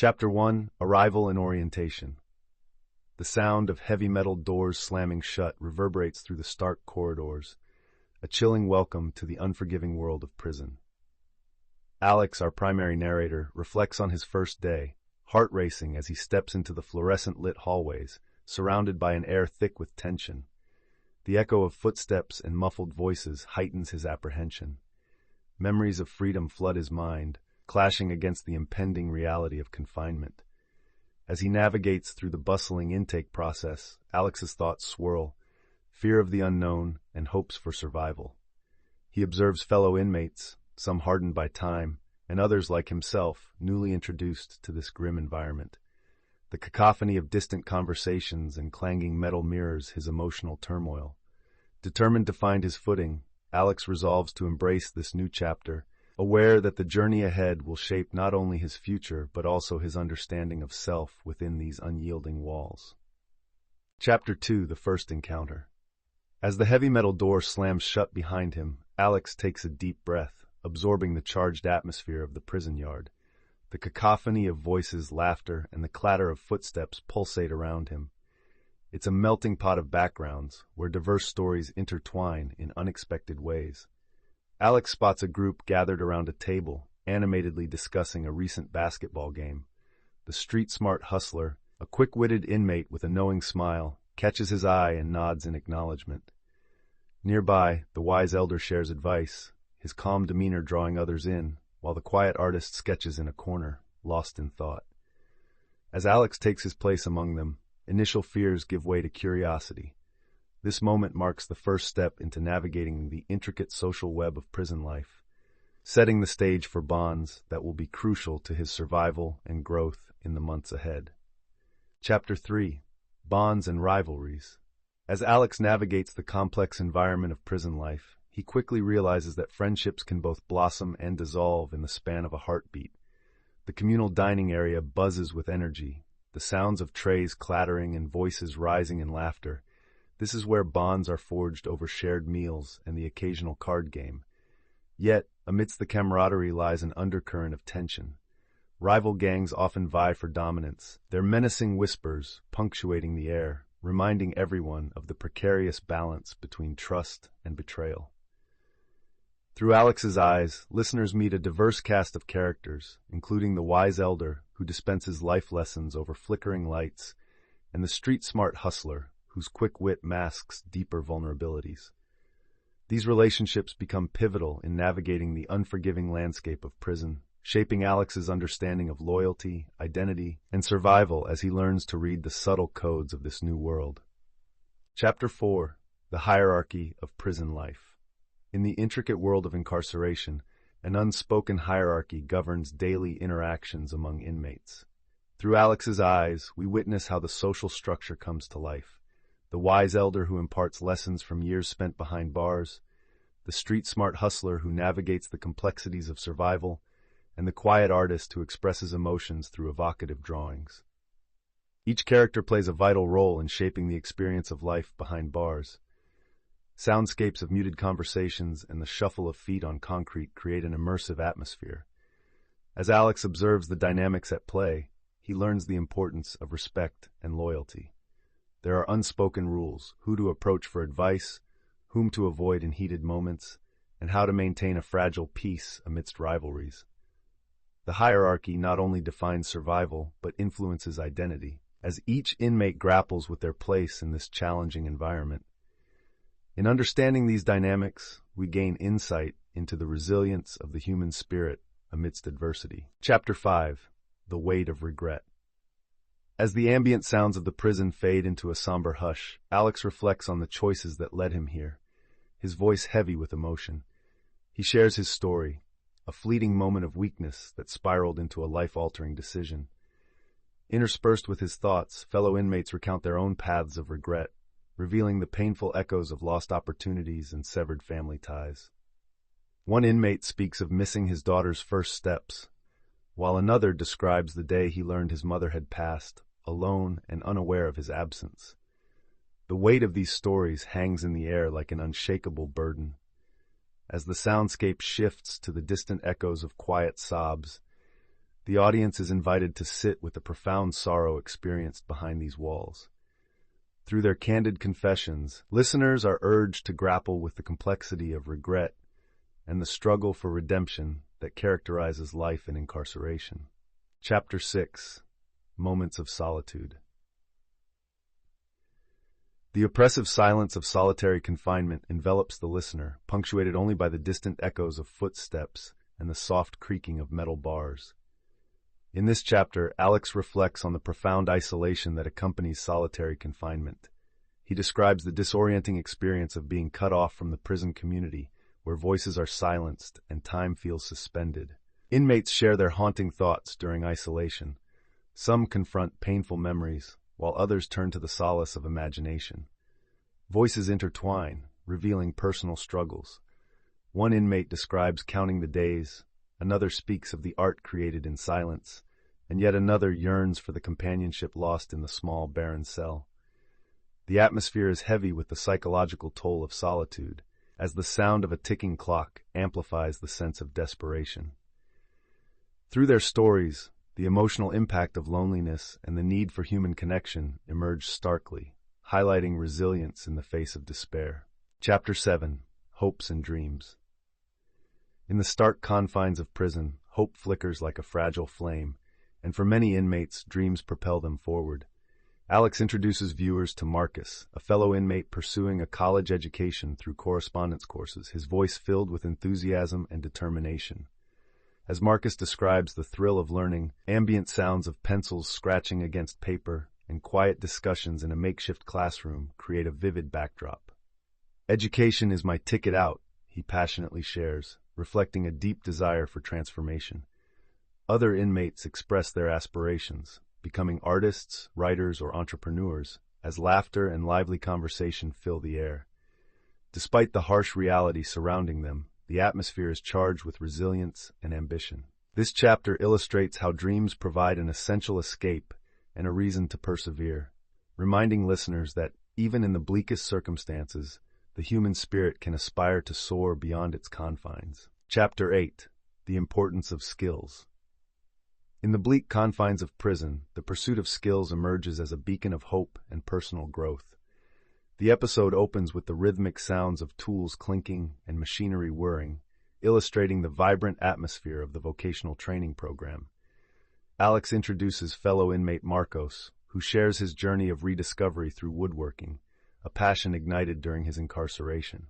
Chapter 1: Arrival and Orientation. The sound of heavy metal doors slamming shut reverberates through the stark corridors, a chilling welcome to the unforgiving world of prison. Alex, our primary narrator, reflects on his first day, heart racing as he steps into the fluorescent-lit hallways, surrounded by an air thick with tension. The echo of footsteps and muffled voices heightens his apprehension. Memories of freedom flood his mind, clashing against the impending reality of confinement. As he navigates through the bustling intake process, Alex's thoughts swirl, fear of the unknown and hopes for survival. He observes fellow inmates, some hardened by time, and others like himself, newly introduced to this grim environment. The cacophony of distant conversations and clanging metal mirrors his emotional turmoil. Determined to find his footing, Alex resolves to embrace this new chapter, aware that the journey ahead will shape not only his future but also his understanding of self within these unyielding walls. Chapter 2: The First Encounter. As the heavy metal door slams shut behind him, Alex takes a deep breath, absorbing the charged atmosphere of the prison yard. The cacophony of voices, laughter, and the clatter of footsteps pulsate around him. It's a melting pot of backgrounds, where diverse stories intertwine in unexpected ways. Alex spots a group gathered around a table, animatedly discussing a recent basketball game. The street-smart hustler, a quick-witted inmate with a knowing smile, catches his eye and nods in acknowledgement. Nearby, the wise elder shares advice, his calm demeanor drawing others in, while the quiet artist sketches in a corner, lost in thought. As Alex takes his place among them, initial fears give way to curiosity. This moment marks the first step into navigating the intricate social web of prison life, setting the stage for bonds that will be crucial to his survival and growth in the months ahead. Chapter 3: Bonds and Rivalries. As Alex navigates the complex environment of prison life, he quickly realizes that friendships can both blossom and dissolve in the span of a heartbeat. The communal dining area buzzes with energy, the sounds of trays clattering and voices rising in laughter. This is where bonds are forged over shared meals and the occasional card game. Yet, amidst the camaraderie lies an undercurrent of tension. Rival gangs often vie for dominance, their menacing whispers punctuating the air, reminding everyone of the precarious balance between trust and betrayal. Through Alex's eyes, listeners meet a diverse cast of characters, including the wise elder, who dispenses life lessons over flickering lights, and the street-smart hustler, whose quick wit masks deeper vulnerabilities. These relationships become pivotal in navigating the unforgiving landscape of prison, shaping Alex's understanding of loyalty, identity, and survival as he learns to read the subtle codes of this new world. Chapter 4: The Hierarchy of Prison Life. In the intricate world of incarceration, an unspoken hierarchy governs daily interactions among inmates. Through Alex's eyes, we witness how the social structure comes to life. The wise elder who imparts lessons from years spent behind bars, the street-smart hustler who navigates the complexities of survival, and the quiet artist who expresses emotions through evocative drawings. Each character plays a vital role in shaping the experience of life behind bars. Soundscapes of muted conversations and the shuffle of feet on concrete create an immersive atmosphere. As Alex observes the dynamics at play, he learns the importance of respect and loyalty. There are unspoken rules: who to approach for advice, whom to avoid in heated moments, and how to maintain a fragile peace amidst rivalries. The hierarchy not only defines survival, but influences identity, as each inmate grapples with their place in this challenging environment. In understanding these dynamics, we gain insight into the resilience of the human spirit amidst adversity. Chapter 5: The Weight of Regret. As the ambient sounds of the prison fade into a somber hush, Alex reflects on the choices that led him here, his voice heavy with emotion. He shares his story, a fleeting moment of weakness that spiraled into a life-altering decision. Interspersed with his thoughts, fellow inmates recount their own paths of regret, revealing the painful echoes of lost opportunities and severed family ties. One inmate speaks of missing his daughter's first steps, while another describes the day he learned his mother had passed, alone and unaware of his absence. The weight of these stories hangs in the air like an unshakable burden. As the soundscape shifts to the distant echoes of quiet sobs, The audience is invited to sit with the profound sorrow experienced behind these walls. Through their candid confessions, listeners are urged to grapple with the complexity of regret and the struggle for redemption that characterizes life in incarceration. Chapter 6: Moments of Solitude. The oppressive silence of solitary confinement envelops the listener, punctuated only by the distant echoes of footsteps and the soft creaking of metal bars. In this chapter, Alex reflects on the profound isolation that accompanies solitary confinement. He describes the disorienting experience of being cut off from the prison community, where voices are silenced and time feels suspended. Inmates share their haunting thoughts during isolation. Some confront painful memories, while others turn to the solace of imagination. Voices intertwine, revealing personal struggles. One inmate describes counting the days, another speaks of the art created in silence, and yet another yearns for the companionship lost in the small, barren cell. The atmosphere is heavy with the psychological toll of solitude, as the sound of a ticking clock amplifies the sense of desperation. Through their stories, the emotional impact of loneliness and the need for human connection emerge starkly, highlighting resilience in the face of despair. Chapter 7: Hopes and Dreams. In the stark confines of prison, hope flickers like a fragile flame, and for many inmates, dreams propel them forward. Alex introduces viewers to Marcus, a fellow inmate pursuing a college education through correspondence courses, his voice filled with enthusiasm and determination. As Marcus describes the thrill of learning, ambient sounds of pencils scratching against paper and quiet discussions in a makeshift classroom create a vivid backdrop. "Education is my ticket out," he passionately shares, reflecting a deep desire for transformation. Other inmates express their aspirations, becoming artists, writers, or entrepreneurs, as laughter and lively conversation fill the air. Despite the harsh reality surrounding them, the atmosphere is charged with resilience and ambition. This chapter illustrates how dreams provide an essential escape and a reason to persevere, reminding listeners that, even in the bleakest circumstances, the human spirit can aspire to soar beyond its confines. Chapter 8: The Importance of Skills. In the bleak confines of prison, the pursuit of skills emerges as a beacon of hope and personal growth. The episode opens with the rhythmic sounds of tools clinking and machinery whirring, illustrating the vibrant atmosphere of the vocational training program. Alex introduces fellow inmate Marcos, who shares his journey of rediscovery through woodworking, a passion ignited during his incarceration.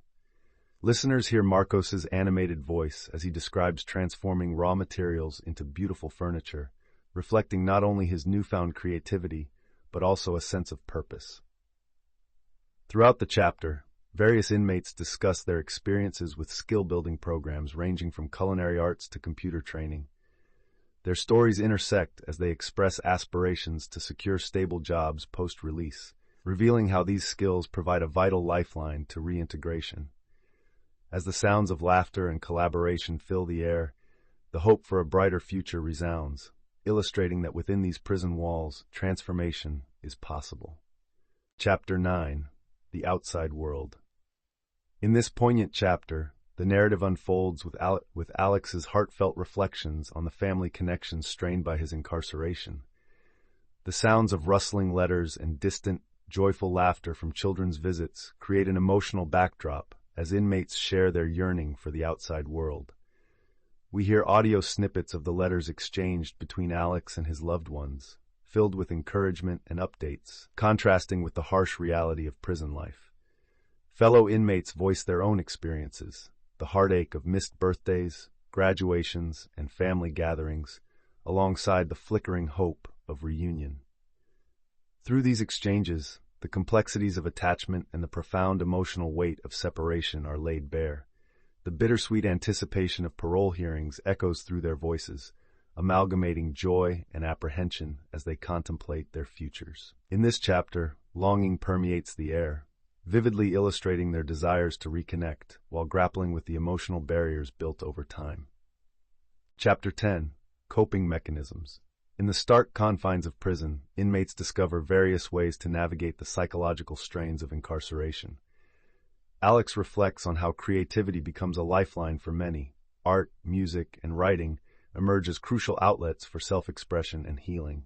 Listeners hear Marcos's animated voice as he describes transforming raw materials into beautiful furniture, reflecting not only his newfound creativity, but also a sense of purpose. Throughout the chapter, various inmates discuss their experiences with skill-building programs ranging from culinary arts to computer training. Their stories intersect as they express aspirations to secure stable jobs post-release, revealing how these skills provide a vital lifeline to reintegration. As the sounds of laughter and collaboration fill the air, the hope for a brighter future resounds, illustrating that within these prison walls, transformation is possible. Chapter 9: The Outside World. In this poignant chapter, the narrative unfolds with Alex's heartfelt reflections on the family connections strained by his incarceration. The sounds of rustling letters and distant, joyful laughter from children's visits create an emotional backdrop as inmates share their yearning for the outside world. We hear audio snippets of the letters exchanged between Alex and his loved ones, filled with encouragement and updates, contrasting with the harsh reality of prison life. Fellow inmates voice their own experiences, the heartache of missed birthdays, graduations, and family gatherings, alongside the flickering hope of reunion. Through these exchanges, the complexities of attachment and the profound emotional weight of separation are laid bare. The bittersweet anticipation of parole hearings echoes through their voices, amalgamating joy and apprehension as they contemplate their futures. In this chapter, longing permeates the air, vividly illustrating their desires to reconnect while grappling with the emotional barriers built over time. Chapter 10: Coping Mechanisms. In the stark confines of prison, inmates discover various ways to navigate the psychological strains of incarceration. Alex reflects on how creativity becomes a lifeline for many. Art, music, and writing emerge as crucial outlets for self-expression and healing.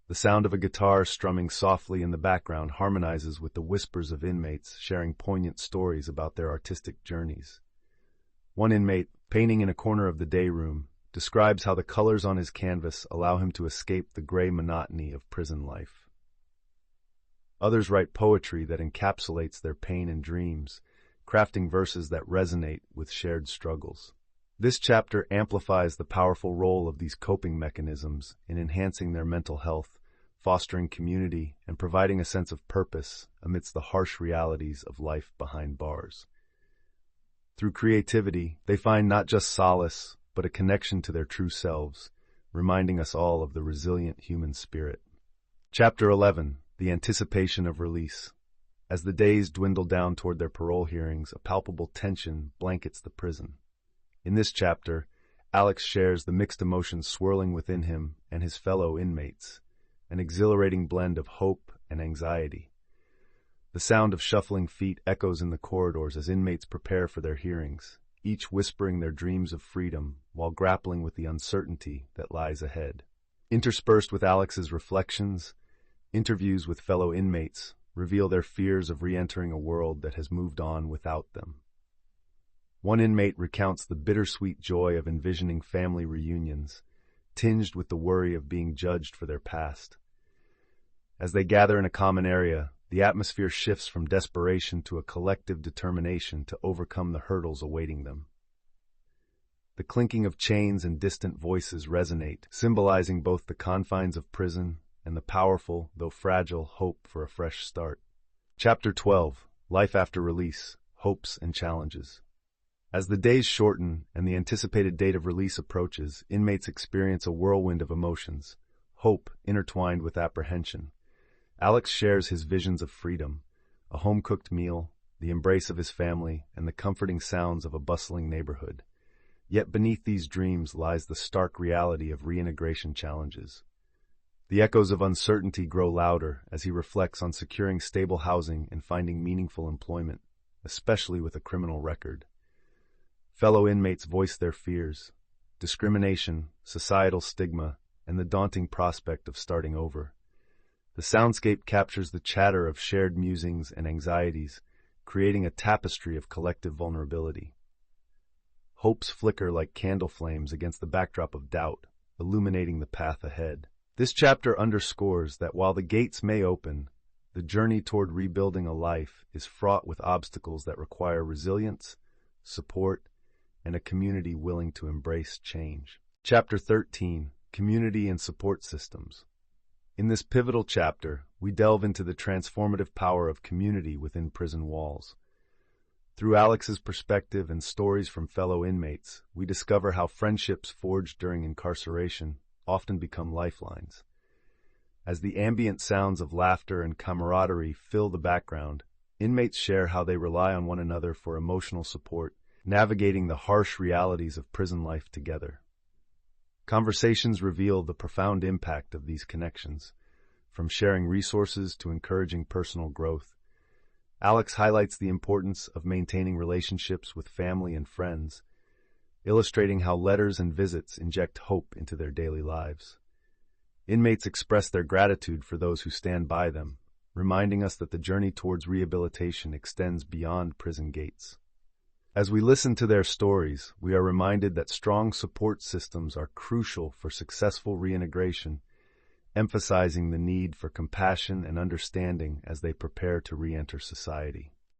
The sound of a guitar strumming softly in the background harmonizes with the whispers of inmates sharing poignant stories about their artistic journeys. One inmate, painting in a corner of the day room, describes how the colors on his canvas allow him to escape the gray monotony of prison life. Others write poetry that encapsulates their pain and dreams, crafting verses that resonate with shared struggles. This chapter amplifies the powerful role of these coping mechanisms in enhancing their mental health, fostering community, and providing a sense of purpose amidst the harsh realities of life behind bars. Through creativity, they find not just solace, but a connection to their true selves, reminding us all of the resilient human spirit. Chapter 11. The Anticipation of Release. As the days dwindle down toward their parole hearings, a palpable tension blankets the prison. In this chapter, Alex shares the mixed emotions swirling within him and his fellow inmates, an exhilarating blend of hope and anxiety. The sound of shuffling feet echoes in the corridors as inmates prepare for their hearings, each whispering their dreams of freedom while grappling with the uncertainty that lies ahead. Interspersed with Alex's reflections, interviews with fellow inmates reveal their fears of re-entering a world that has moved on without them. One inmate recounts the bittersweet joy of envisioning family reunions, tinged with the worry of being judged for their past. As they gather in a common area, the atmosphere shifts from desperation to a collective determination to overcome the hurdles awaiting them. The clinking of chains and distant voices resonate, symbolizing both the confines of prison and the powerful, though fragile, hope for a fresh start. Chapter 12. Life After Release, Hopes and Challenges. As the days shorten and the anticipated date of release approaches, inmates experience a whirlwind of emotions, hope intertwined with apprehension. Alex shares his visions of freedom, a home-cooked meal, the embrace of his family, and the comforting sounds of a bustling neighborhood. Yet beneath these dreams lies the stark reality of reintegration challenges. The echoes of uncertainty grow louder as he reflects on securing stable housing and finding meaningful employment, especially with a criminal record. Fellow inmates voice their fears: discrimination, societal stigma, and the daunting prospect of starting over. The soundscape captures the chatter of shared musings and anxieties, creating a tapestry of collective vulnerability. Hopes flicker like candle flames against the backdrop of doubt, illuminating the path ahead. This chapter underscores that while the gates may open, the journey toward rebuilding a life is fraught with obstacles that require resilience, support, and a community willing to embrace change. Chapter 13. Community and Support Systems. In this pivotal chapter, we delve into the transformative power of community within prison walls. Through Alex's perspective and stories from fellow inmates, we discover how friendships forged during incarceration often become lifelines. As the ambient sounds of laughter and camaraderie fill the background, inmates share how they rely on one another for emotional support, navigating the harsh realities of prison life together. Conversations reveal the profound impact of these connections, from sharing resources to encouraging personal growth. Alex highlights the importance of maintaining relationships with family and friends, illustrating how letters and visits inject hope into their daily lives. Inmates express their gratitude for those who stand by them, reminding us that the journey towards rehabilitation extends beyond prison gates. As we listen to their stories, we are reminded that strong support systems are crucial for successful reintegration, emphasizing the need for compassion and understanding as they prepare to re-enter society.